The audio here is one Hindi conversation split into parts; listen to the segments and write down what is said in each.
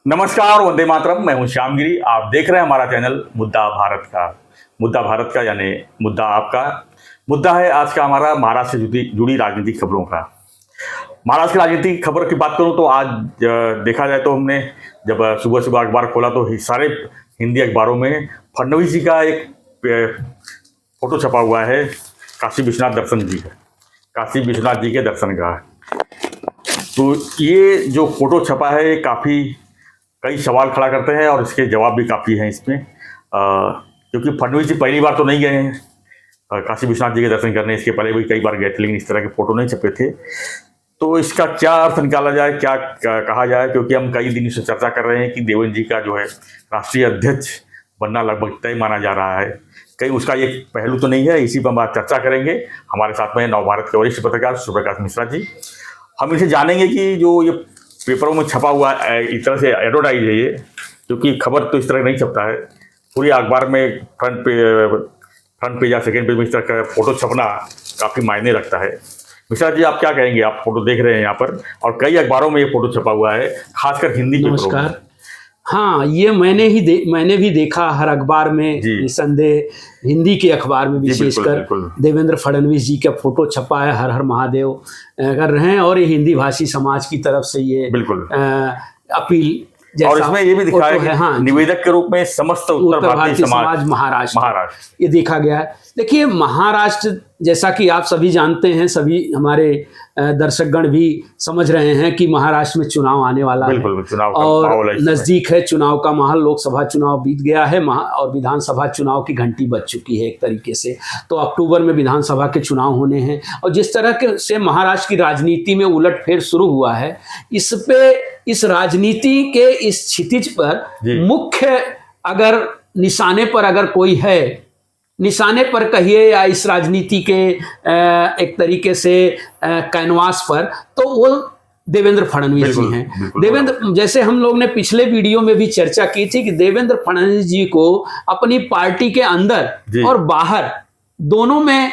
नमस्कार, वंदे मातरम। मैं हूं श्यामगिरी। आप देख रहे हैं हमारा चैनल मुद्दा भारत का। मुद्दा भारत का यानी मुद्दा आपका। मुद्दा है आज का हमारा महाराष्ट्र से जुड़ी राजनीतिक खबरों का। महाराष्ट्र की राजनीतिक खबर की बात करूं तो आज देखा जाए तो हमने जब सुबह सुबह अखबार खोला तो सारे हिंदी अखबारों में फडणवीस जी का एक फोटो छपा हुआ है, काशी विश्वनाथ दर्शन जी का, काशी विश्वनाथ जी के दर्शन का। तो ये जो फोटो छपा है काफ़ी कई सवाल खड़ा करते हैं और इसके जवाब भी काफ़ी हैं इसमें, क्योंकि फडणवीस जी पहली बार तो नहीं गए हैं काशी विश्वनाथ जी के दर्शन करने। इसके पहले भी कई बार गए थे लेकिन इस तरह के फोटो नहीं छपे थे। तो इसका क्या अर्थ निकाला जाए, क्या कहा जाए, क्योंकि हम कई दिन से चर्चा कर रहे हैं कि देवेंद्र जी का जो है राष्ट्रीय अध्यक्ष बनना लगभग तय माना जा रहा है। कहीं उसका ये पहलू तो नहीं है, इसी पर हम आज चर्चा करेंगे। हमारे साथ में नवभारत के वरिष्ठ पत्रकार सूर्यप्रकाश मिश्रा जी। हम इसे जानेंगे कि जो ये पेपरों में छपा हुआ इस तरह से एडवर्टाइज है ये, क्योंकि खबर तो इस तरह नहीं छपता है। पूरी अखबार में फ्रंट पेज या सेकेंड पेज में इस तरह का फोटो छपना काफ़ी मायने रखता है। मिश्रा जी, आप क्या कहेंगे? आप फोटो देख रहे हैं यहाँ पर और कई अखबारों में ये फोटो छपा हुआ है, खासकर हिंदी पेपरों में। नमस्कार। हाँ, ये मैंने भी देखा हर अखबार में, निसंदेह हिंदी के अखबार में विशेषकर देवेंद्र फडणवीस जी का फोटो छपा है, हर हर महादेव कर रहे हैं और ये हिंदी भाषी समाज की तरफ से ये बिल्कुल अपील। और इसमें ये भी दिखाया है हाँ, निवेदक के रूप में समस्त उत्तर भारतीय समाज महाराष्ट्र ये देखा गया है। देखिए, महाराष्ट्र जैसा कि आप सभी जानते हैं, सभी हमारे दर्शकगण भी समझ रहे हैं कि महाराष्ट्र में चुनाव आने वाला है और नजदीक है चुनाव का माहौल। लोकसभा चुनाव बीत गया है और विधानसभा चुनाव की घंटी बज चुकी है एक तरीके से। तो अक्टूबर में विधानसभा के चुनाव होने हैं और जिस तरह से महाराष्ट्र की राजनीति में उलटफेर शुरू हुआ है, इस राजनीति के इस क्षितिज पर मुख्य अगर निशाने पर अगर कोई है, निशाने पर कहिए या इस राजनीति के एक तरीके से कैनवास पर, तो वो देवेंद्र फडणवीस जी हैं। देवेंद्र, जैसे हम लोग ने पिछले वीडियो में भी चर्चा की थी कि देवेंद्र फडणवीस जी को अपनी पार्टी के अंदर और बाहर दोनों में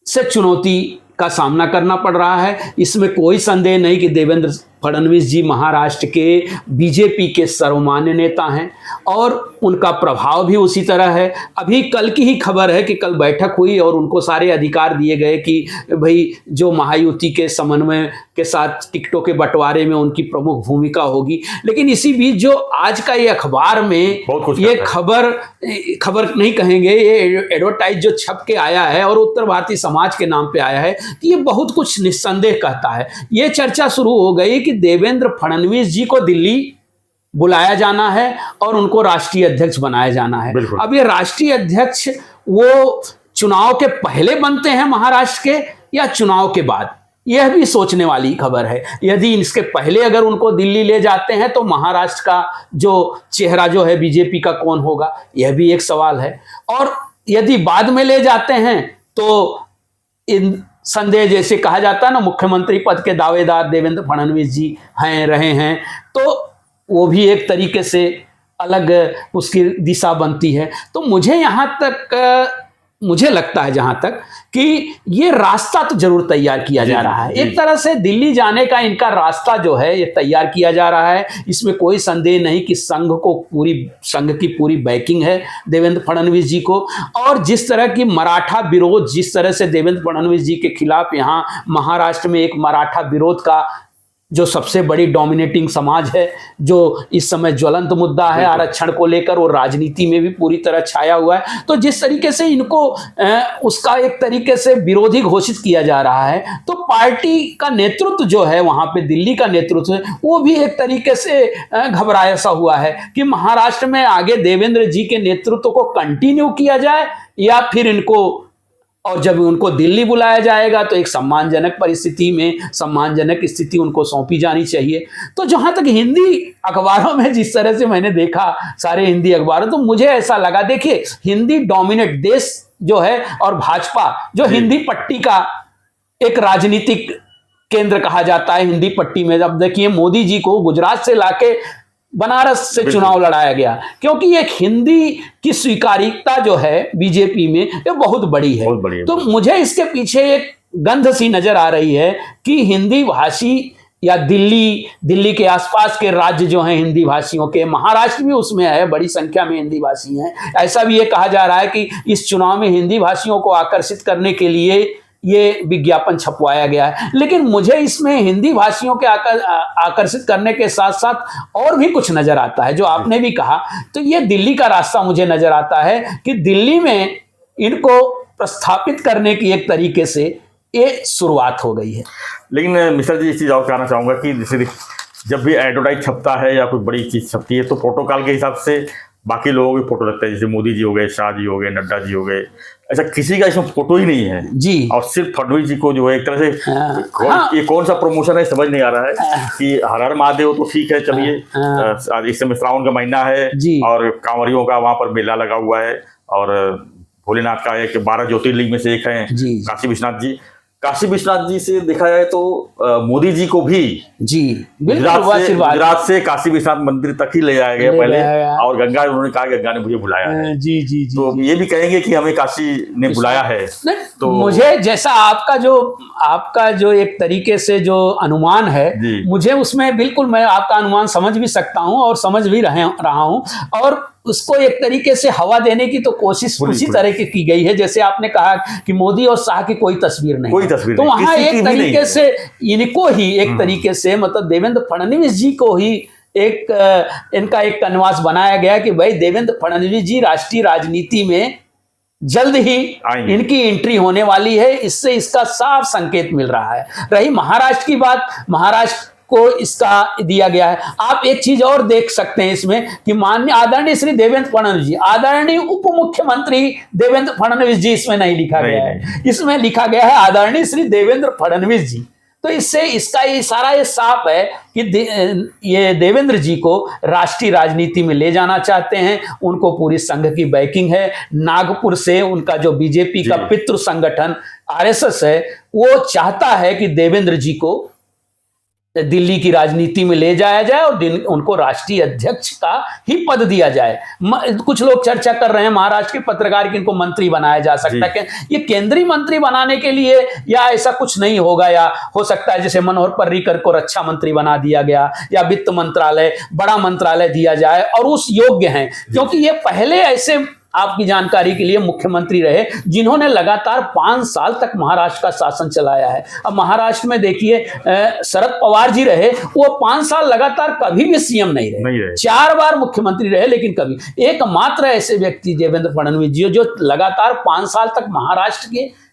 से चुनौती का सामना करना पड़ रहा है। इसमें कोई संदेह नहीं कि देवेंद्र फडणवीस जी महाराष्ट्र के बीजेपी के सर्वमान्य नेता हैं और उनका प्रभाव भी उसी तरह है। अभी कल की ही खबर है कि कल बैठक हुई और उनको सारे अधिकार दिए गए कि भाई जो महायुति के समन्वय के साथ टिकटों के बंटवारे में उनकी प्रमुख भूमिका होगी। लेकिन इसी बीच जो आज का ये अखबार में ये खबर नहीं कहेंगे, ये एडवर्टाइज जो छप के आया है और उत्तर भारतीय समाज के नाम पे आया है, तो ये बहुत कुछ निस्संदेह कहता है। ये चर्चा शुरू हो गई कि देवेंद्र फडणवीस जी को दिल्ली बुलाया जाना है और उनको राष्ट्रीय अध्यक्ष बनाया जाना है। अब ये राष्ट्रीय अध्यक्ष वो चुनाव के पहले बनते हैं महाराष्ट्र के या चुनाव के बाद, यह भी सोचने वाली खबर है। यदि इसके पहले अगर उनको दिल्ली ले जाते हैं तो महाराष्ट्र का जो चेहरा जो है बीजेपी का कौन होगा, यह भी एक सवाल है। और यदि बाद में ले जाते हैं तो इन संदेह, जैसे कहा जाता है ना, मुख्यमंत्री पद के दावेदार देवेंद्र फडणवीस जी रहे हैं, तो वो भी एक तरीके से अलग उसकी दिशा बनती है। तो मुझे लगता है जहां तक कि ये रास्ता तो जरूर तैयार किया जा रहा है। एक तरह से दिल्ली जाने का इनका रास्ता जो है ये तैयार किया जा रहा है। इसमें कोई संदेह नहीं कि संघ की पूरी बैकिंग है देवेंद्र फडणवीस जी को। और जिस तरह की मराठा विरोध, जिस तरह से देवेंद्र फडणवीस जी के खिलाफ यहाँ महाराष्ट्र में एक मराठा विरोध का जो सबसे बड़ी डोमिनेटिंग समाज है, जो इस समय ज्वलंत मुद्दा है आरक्षण को लेकर, वो राजनीति में भी पूरी तरह छाया हुआ है। तो जिस तरीके से इनको उसका एक तरीके से विरोधी घोषित किया जा रहा है, तो पार्टी का नेतृत्व जो है वहां पे, दिल्ली का नेतृत्व, वो भी एक तरीके से घबराया सा हुआ है कि महाराष्ट्र में आगे देवेंद्र जी के नेतृत्व को कंटिन्यू किया जाए या फिर इनको, और जब उनको दिल्ली बुलाया जाएगा तो एक सम्मानजनक परिस्थिति में सम्मानजनक स्थिति उनको सौंपी जानी चाहिए। तो जहां तक हिंदी अखबारों में जिस तरह से मैंने देखा सारे हिंदी अखबारों, तो मुझे ऐसा लगा, देखिए हिंदी डोमिनेट देश जो है और भाजपा जो हिंदी पट्टी का एक राजनीतिक केंद्र कहा जाता है, हिंदी पट्टी में अब देखिए मोदी जी को गुजरात से लाके बनारस से चुनाव लड़ाया गया, क्योंकि एक हिंदी की स्वीकार्यता जो है बीजेपी में ये बहुत बड़ी है। तो मुझे इसके पीछे एक गंध सी नजर आ रही है कि हिंदी भाषी या दिल्ली के आसपास के राज्य जो हैं हिंदी भाषियों के, महाराष्ट्र भी उसमें है, बड़ी संख्या में हिंदी भाषी हैं। ऐसा भी ये कहा जा रहा है कि इस चुनाव में हिंदी भाषियों को आकर्षित करने के लिए ये विज्ञापन छपवाया गया है। लेकिन मुझे इसमें हिंदी भाषियों के आकर्षित करने के साथ साथ और भी कुछ नजर आता है, जो आपने भी कहा। तो ये दिल्ली का रास्ता मुझे नजर आता है कि दिल्ली में इनको प्रस्थापित करने की एक तरीके से ये शुरुआत हो गई है। लेकिन मिश्रा जी, इस चीज़ और कहना चाहूँगा कि जैसे जब भी एडवर्टाइज छपता है या कोई बड़ी चीज़ छपती है तो प्रोटोकॉल के हिसाब से बाकी लोगों के फोटो लगता है, जैसे मोदी जी हो गए, शाह जी हो गए, नड्डा जी हो गए, ऐसा किसी का इसमें फोटो ही नहीं है जी। और सिर्फ फडणवीस जी को जो है एक तरह से ये कौन सा प्रमोशन है समझ नहीं आ रहा है कि हर हर महादेव तो ठीक है, चलिए इस समय श्रावण का महीना है और कांवरियों का वहाँ पर मेला लगा हुआ है और भोलेनाथ का एक 12 ज्योतिर्लिंग में से एक है काशी विश्वनाथ जी। काशी विश्वनाथ जी से देखा जाए तो मोदी जी को भी गुजरात से काशी विश्वनाथ मंदिर तक ही ले जाया गया पहले, और गंगा उन्होंने कहा गंगा ने मुझे बुलाया है। जी तो ये भी कहेंगे कि हमें काशी ने बुलाया है। तो मुझे जैसा आपका जो एक तरीके से जो अनुमान है, मुझे उसमें बिल्कुल मैं आपका अनुमान समझ भी सकता हूँ और समझ भी रहा हूँ, और उसको एक तरीके से हवा देने की तो कोशिश उसी तरह की गई है। जैसे आपने कहा कि मोदी और शाह की कोई तस्वीर नहीं, तो वहां एक तरीके से इनको ही एक तरीके से मतलब देवेंद्र फडणवीस जी को ही इनका एक कनवास बनाया गया कि भाई देवेंद्र फडणवीस जी राष्ट्रीय राजनीति में जल्द ही इनकी एंट्री होने वाली है। इससे इसका साफ संकेत मिल रहा है। रही महाराष्ट्र की बात, महाराष्ट्र को इसका दिया गया है। आप एक चीज और देख सकते हैं इसमें कि माननीय आदरणीय श्री देवेंद्र फडणवीस जी, आदरणीय उप मुख्यमंत्री देवेंद्र फडणवीस जी इसमें नहीं लिखा गया है, इसमें लिखा गया है आदरणीय श्री देवेंद्र फडणवीस जी। तो इससे इसका इशारा ये साफ है कि ये देवेंद्र जी को राष्ट्रीय राजनीति में ले जाना चाहते हैं। उनको पूरी संघ की बैकिंग है। नागपुर से उनका जो बीजेपी का पितृ संगठन आरएसएस है, वो चाहता है कि देवेंद्र जी को दिल्ली की राजनीति में ले जाया जाए और उनको राष्ट्रीय अध्यक्ष का ही पद दिया जाए। कुछ लोग चर्चा कर रहे हैं महाराष्ट्र के पत्रकार कि इनको मंत्री बनाया जा सकता है। ये केंद्रीय मंत्री बनाने के लिए या ऐसा कुछ नहीं होगा, या हो सकता है जैसे मनोहर पर्रिकर को रक्षा मंत्री बना दिया गया या वित्त मंत्रालय बड़ा मंत्रालय दिया जाए, और उस योग्य हैं क्योंकि ये पहले ऐसे आपकी जानकारी के लिए मुख्यमंत्री रहे जिन्होंने लगातार 5 साल तक महाराष्ट्र का शासन चलाया है। अब महाराष्ट्र में देखिए शरद पवार जी रहे, वो 5 साल लगातार कभी भी सीएम नहीं रहे। 4 बार मुख्यमंत्री रहे, लेकिन कभी एकमात्र ऐसे व्यक्ति देवेंद्र फडणवीस जी जो लगातार 5 साल तक महाराष्ट्र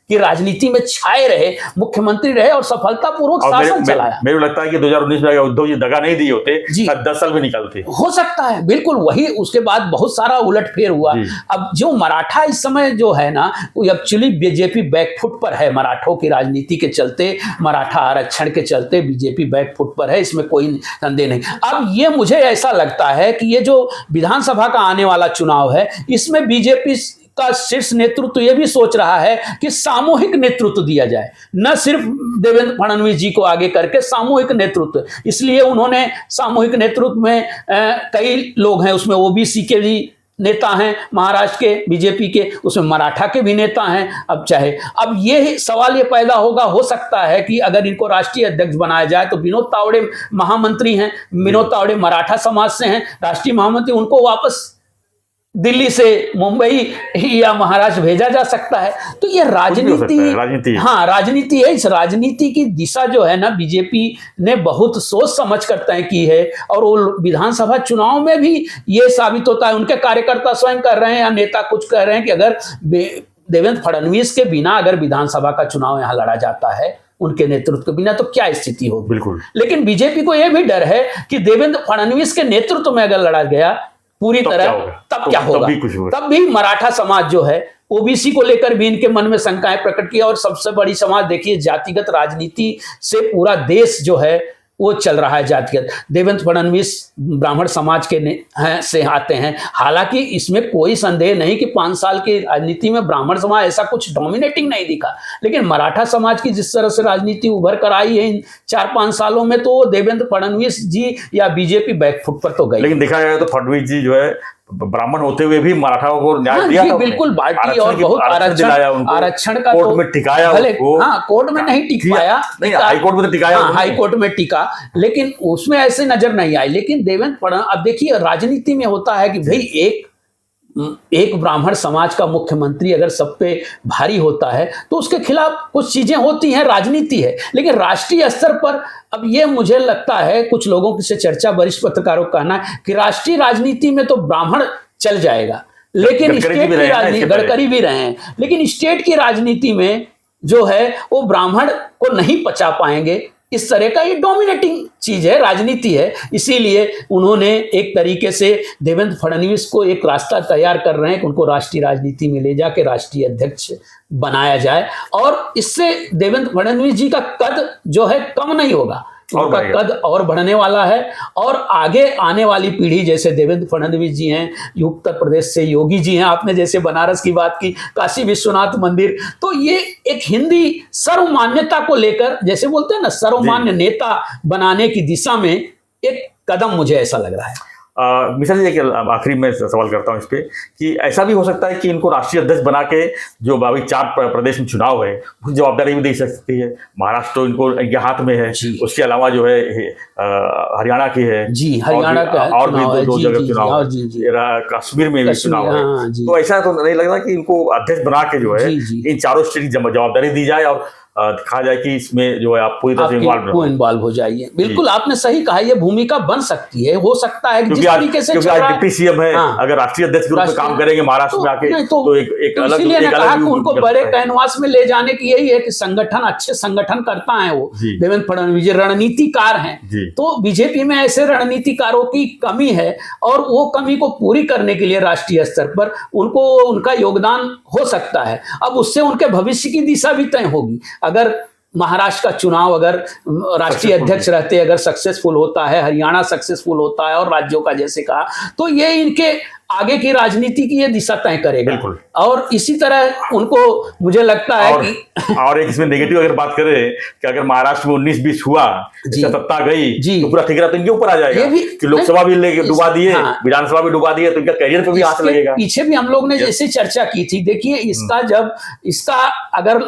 की राजनीति में छाए रहे, मुख्यमंत्री रहे और सफलतापूर्वक शासन चलाया। मेरे लगता है कि 2019 में उद्धव जी दगा नहीं दिए होते, 10 साल में निकलते। हो सकता है, बिल्कुल वही। उसके बाद बहुत सारा उलटफेर हुआ। अब जो मराठा इस समय जो है ना, वो एक्चुअली बीजेपी बैकफुट पर है। मराठों की राजनीति के चलते, मराठा आरक्षण के चलते बीजेपी बैकफुट पर है, इसमें कोई संदेह नहीं। अब ये मुझे ऐसा लगता है कि ये जो विधानसभा का आने वाला चुनाव है, इसमें बीजेपी का शीर्ष नेतृत्व यह भी सोच रहा है कि सामूहिक नेतृत्व दिया जाए, न सिर्फ देवेंद्र फडणवीस जी को आगे करके सामूहिक नेतृत्व। इसलिए उन्होंने सामूहिक नेतृत्व में कई लोग हैं, उसमें ओबीसी के भी नेता हैं, महाराष्ट्र के बीजेपी के, उसमें मराठा के भी नेता हैं। अब ये सवाल ये पैदा होगा, हो सकता है कि अगर इनको राष्ट्रीय अध्यक्ष बनाया जाए तो विनोद तावड़े महामंत्री हैं, विनोद तावड़े मराठा समाज से हैं, राष्ट्रीय महामंत्री, उनको वापस दिल्ली से मुंबई या महाराष्ट्र भेजा जा सकता है। तो ये राजनीति हाँ राजनीति है। इस राजनीति की दिशा जो है ना, बीजेपी ने बहुत सोच समझ कर तय की है, और वो विधानसभा चुनाव में भी ये साबित होता है। उनके कार्यकर्ता स्वयं कर रहे हैं या नेता कुछ कह रहे हैं कि अगर देवेंद्र फडणवीस के बिना अगर विधानसभा का चुनाव यहाँ लड़ा जाता है, उनके नेतृत्व के बिना, तो क्या स्थिति होगी। बिल्कुल। लेकिन बीजेपी को यह भी डर है कि देवेंद्र फडणवीस के नेतृत्व में अगर लड़ा गया पूरी तरह, तब क्या होगा, तब भी मराठा समाज जो है, ओबीसी को लेकर भी इनके मन में शंकाएं प्रकट की। और सबसे बड़ी समाज देखिए, जातिगत राजनीति से पूरा देश जो है वो चल रहा है जातिगत। देवेंद्र फडणवीस ब्राह्मण समाज के से आते हैं। हालांकि इसमें कोई संदेह नहीं कि 5 साल की राजनीति में ब्राह्मण समाज ऐसा कुछ डोमिनेटिंग नहीं दिखा, लेकिन मराठा समाज की जिस तरह से राजनीति उभर कर आई है इन 4-5 सालों में, तो देवेंद्र फडणवीस जी या बीजेपी बैकफुट पर तो गई। लेकिन देखा जाए तो फडणवीस जी जो है ब्राह्मण होते हुए भी मराठाओं को न्याय दिया था, बिल्कुल बांटी और बहुत आरक्षण का कोर्ट में टिकाया, कोर्ट में नहीं टिक पाया, नहीं हाई कोर्ट में तो टिकाया, हाई कोर्ट में टिका, लेकिन उसमें ऐसे नजर नहीं आई। लेकिन देवेंद्र फडणवीस, अब देखिए राजनीति में होता है कि भाई एक ब्राह्मण समाज का मुख्यमंत्री अगर सब पे भारी होता है तो उसके खिलाफ कुछ चीजें होती हैं, राजनीति है। लेकिन राष्ट्रीय स्तर पर अब ये मुझे लगता है, कुछ लोगों से चर्चा, वरिष्ठ पत्रकारों का कहना है कि राष्ट्रीय राजनीति में तो ब्राह्मण चल जाएगा, लेकिन स्टेट की राजनीति, गडकरी भी रहे हैं, लेकिन स्टेट की राजनीति में जो है वो ब्राह्मण को नहीं पचा पाएंगे। इस तरह का ये डोमिनेटिंग चीज है, राजनीति है। इसीलिए उन्होंने एक तरीके से देवेंद्र फडणवीस को एक रास्ता तैयार कर रहे हैं कि उनको राष्ट्रीय राजनीति में ले जाके राष्ट्रीय अध्यक्ष बनाया जाए, और इससे देवेंद्र फडणवीस जी का कद जो है कम नहीं होगा, उनका कद और बढ़ने वाला है। और आगे आने वाली पीढ़ी, जैसे देवेंद्र फडणवीस जी हैं, उत्तर प्रदेश से योगी जी हैं, आपने जैसे बनारस की बात की, काशी विश्वनाथ मंदिर, तो ये एक हिंदी सर्वमान्यता को लेकर, जैसे बोलते हैं ना, सर्वमान्य नेता बनाने की दिशा में एक कदम मुझे ऐसा लग रहा है। मिश्रा जी, आखिरी में सवाल करता हूँ इस पे कि ऐसा भी हो सकता है कि इनको राष्ट्रीय अध्यक्ष बना के, जो अभी 4 प्रदेश में चुनाव है, उसकी जवाबदारी भी दे सकती है। महाराष्ट्र तो इनके हाथ में है, उसके अलावा जो है हरियाणा की है, जी हरियाणा का और भी 2 जगह चुनाव, कश्मीर में भी चुनाव है। तो ऐसा तो नहीं लगता कि इनको अध्यक्ष बना के जो है इन चारों स्टेट की जवाबदारी दी जाए और कहा जाए कि इसमें जो है आप पूरी तरह से इन्वॉल्व हो जाइए। बिल्कुल आपने सही कहा, ये भूमिका बन सकती है, हो सकता है कि जिस तरीके से डिप्टी सीएम है, अगर राष्ट्रीय अध्यक्ष के रूप में काम करेंगे महाराष्ट्र में आके, तो एक अलग, इसीलिए ने कहा कि उनको बड़े कैनवास में ले जाने की यही है कि संगठन, अच्छे संगठन करता है वो देवेंद्र फडणवीस, रणनीतिकार हैं। तो बीजेपी में ऐसे रणनीतिकारों की कमी है, और वो कमी को पूरी करने के लिए राष्ट्रीय स्तर पर उनको, उनका योगदान हो सकता है। अब उससे उनके भविष्य की दिशा भी तय होगी। अगर महाराष्ट्र का चुनाव, अगर राष्ट्रीय अध्यक्ष रहते, अगर सक्सेसफुल होता है, हरियाणा सक्सेसफुल होता है, और राज्यों का जैसे कहा, तो ये इनके आगे की राजनीति की ये दिशा तय करेगा। बिल्कुल। और इसी तरह उनको, मुझे लगता है कि और एक इसमें नेगेटिव अगर बात करें कि अगर महाराष्ट्र में 19-20 हुआ, सत्ता गई, तो पूरा ठिकरा तो इनके ऊपर आ जाएगा कि लोकसभा भी डुबा दिए, विधानसभा भी डुबा दिए, तो इनका करियर पे भी हाथ लगेगा। पीछे भी हम लोग ने जैसे चर्चा की थी, देखिए इसका जब इसका अगर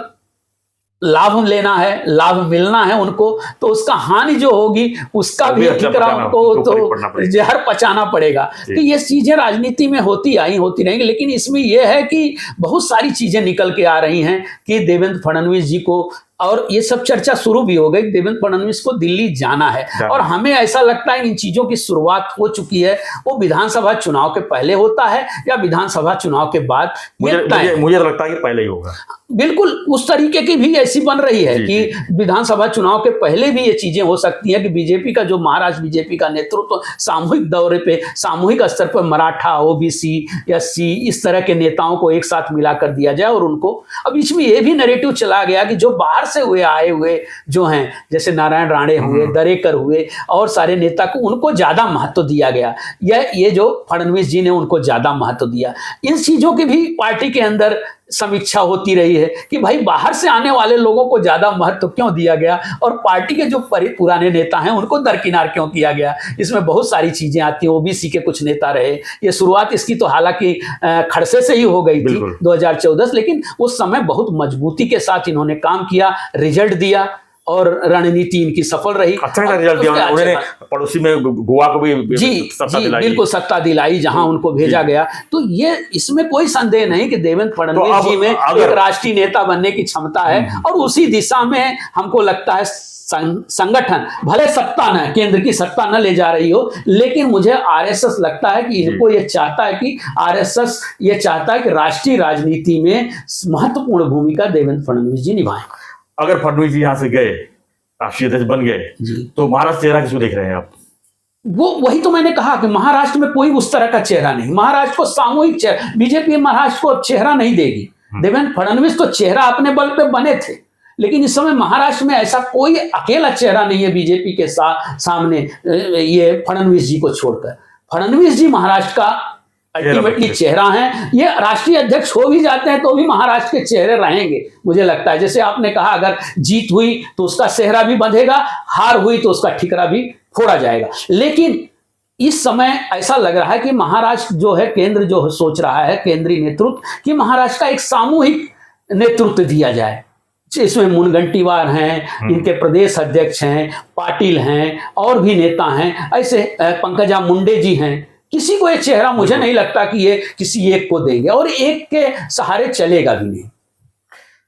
लाभ लेना है, लाभ मिलना है उनको, तो उसका हानि जो होगी उसका भी ठिकरा उनको तो जहर पचाना पड़ेगा। तो ये चीजें राजनीति में होती आई, होती रहेंगी। लेकिन इसमें यह है कि बहुत सारी चीजें निकल के आ रही हैं कि देवेंद्र फडणवीस जी को, और ये सब चर्चा शुरू भी हो गई, देवेंद्र फडणवीस को दिल्ली जाना है, और हमें ऐसा लगता है इन चीजों की शुरुआत हो चुकी है। वो विधानसभा चुनाव के पहले होता है या विधानसभा चुनाव के बाद, मुझे लगता है कि पहले ही होगा। बिल्कुल उस तरीके की भी ऐसी बन रही है कि विधानसभा चुनाव के पहले भी ये चीजें हो सकती हैं कि बीजेपी का जो महाराष्ट्र बीजेपी का नेतृत्व सामूहिक दौरे पे, सामूहिक स्तर पर मराठा, ओबीसी, एससी, इस तरह के नेताओं को एक साथ मिलाकर दिया जाए। और उनको अब इसमें ये भी नैरेटिव चला गया कि जो बाहर से हुए आए हुए जो हैं, जैसे नारायण राणे हुए, दरेकर हुए, और सारे नेता को, उनको ज्यादा महत्व दिया गया। ये जो फडणवीस जी ने उनको ज्यादा महत्व दिया। इन चीजों की भी पार्टी के अंदर समीक्षा होती रही है कि भाई बाहर से आने वाले लोगों को ज्यादा महत्व क्यों दिया गया, और पार्टी के जो पुराने नेता हैं उनको दरकिनार क्यों किया गया। इसमें बहुत सारी चीजें आती हैं। ओबीसी के कुछ नेता रहे, ये शुरुआत इसकी तो हालांकि खड़से से ही हो गई थी 2014, लेकिन उस समय बहुत मजबूती के साथ इन्होंने काम किया, रिजल्ट दिया, और रणनीति इनकी सफल रही। अच्छा रिजल्ट दिया उन्होंने, पड़ोसी में गोवा को भी सत्ता दिलाई, बिल्कुल सत्ता दिलाई, जहां उनको भेजा गया। तो ये, इसमें कोई संदेह नहीं कि देवेंद्र फडणवीस जी में एक राष्ट्रीय नेता बनने की क्षमता है, और उसी दिशा में हमको लगता है संगठन, भले सत्ता न, केंद्र की सत्ता न ले जा रही हो, लेकिन मुझे आरएसएस लगता है कि इनको ये चाहता है कि आरएसएस ये चाहता है कि राष्ट्रीय राजनीति में महत्वपूर्ण भूमिका देवेंद्र फडणवीस जी निभाएं। अगर फडणवीस जी यहाँ से गए, राष्ट्रीय अध्यक्ष बन गए, तो महाराष्ट्र चेहरा किसको देख रहे हैं आप? वही तो मैंने कहा कि महाराष्ट्र में कोई उस तरह का चेहरा नहीं। महाराष्ट्र को सामूहिक चेहरा, बीजेपी महाराष्ट्र को अब चेहरा नहीं देगी। देवेंद्र फडणवीस तो चेहरा अपने बल पे बने थे, लेकिन इस समय महाराष्ट्र में ऐसा कोई अकेला चेहरा नहीं है बीजेपी के सामने, ये फडणवीस जी को छोड़कर। फडणवीस जी महाराष्ट्र का अल्टीमेटली चेहरा है। ये राष्ट्रीय अध्यक्ष हो भी जाते हैं तो भी महाराष्ट्र के चेहरे रहेंगे, मुझे लगता है। जैसे आपने कहा, अगर जीत हुई तो उसका चेहरा भी बंधेगा, हार हुई तो उसका ठिकरा भी फोड़ा जाएगा। लेकिन इस समय ऐसा लग रहा है कि महाराष्ट्र जो है, केंद्र जो सोच रहा है, केंद्रीय नेतृत्व, कि महाराष्ट्र का एक सामूहिक नेतृत्व दिया जाए। इसमें मुनगंटीवार हैं, इनके प्रदेश अध्यक्ष हैं, पाटिल हैं, और भी नेता हैं, ऐसे पंकजा मुंडे जी हैं। किसी को एक चेहरा मुझे नहीं लगता कि ये किसी एक को देंगे, और एक के सहारे चलेगा भी नहीं।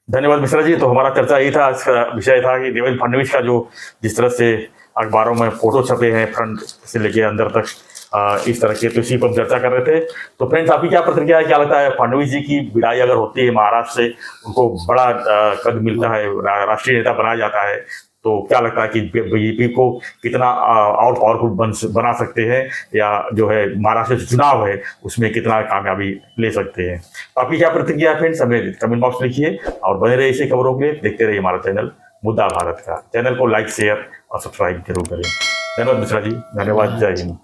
धन्यवाद मिश्रा जी। तो हमारा चर्चा यही था, इसका विषय था कि देवेंद्र फडणवीस का जो जिस तरह से अखबारों में फोटो छपे हैं फ्रंट से लेके अंदर तक, इस तरह के, तो इसी पर हम चर्चा कर रहे थे। तो फ्रेंड्स, आपकी क्या प्रतिक्रिया है? क्या लगता है फडणवीस जी की विदाई अगर होती है महाराष्ट्र से, उनको बड़ा कद मिलता है, राष्ट्रीय नेता बनाया जाता है, तो क्या लगता है कि बीजेपी को कितना और पावरफुल बना सकते हैं, या जो है महाराष्ट्र से चुनाव है उसमें कितना कामयाबी ले सकते हैं? तो आपकी क्या प्रतिक्रिया है फ्रेंड्स, हमें कमेंट बॉक्स में लिखिए, और बने रहिए ऐसी खबरों के लिए। देखते रहिए हमारा चैनल मुद्दा भारत का। चैनल को लाइक, शेयर और सब्सक्राइब जरूर करें। धन्यवाद मिश्रा जी, धन्यवाद, जय हिंद।